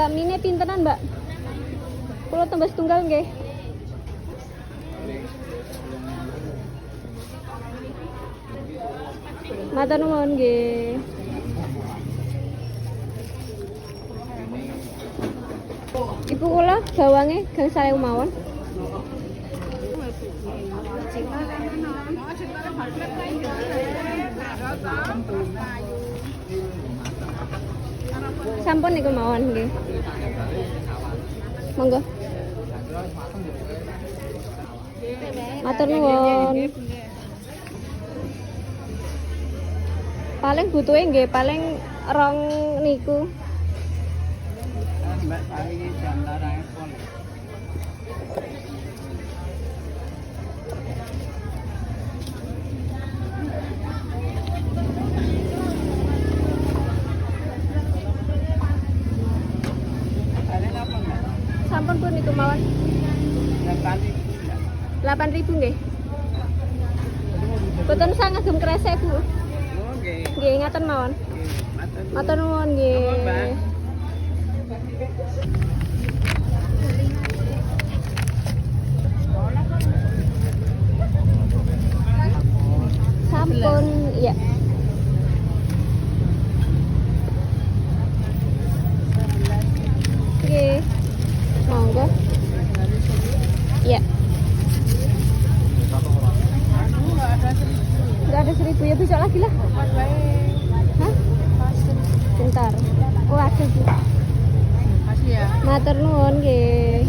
Mine pintenan, Mbak? Kula tembus tunggal nggih. Matur nuwun nggih. Ibu kula bawange gang 1000 mawon. Sampun niku mawon nggih. Monggo. Matur nuwun. Paling butuhe nggih paling rong niku. Mbak paling jam larang pon. Sampun pun niku mawon. 8.000 nggih. Boten sangagem kresek, Bu. Nggih. Nggih, ngaten mawon. Matur nuwun nggih. Sampun, iya. Nggih. Monggo. Iya. Enggak ada 1000 ya, besok lagi lah. Hah? Bentar. Oh, ada Bu. Makasih ya. Matur nuwun nggih.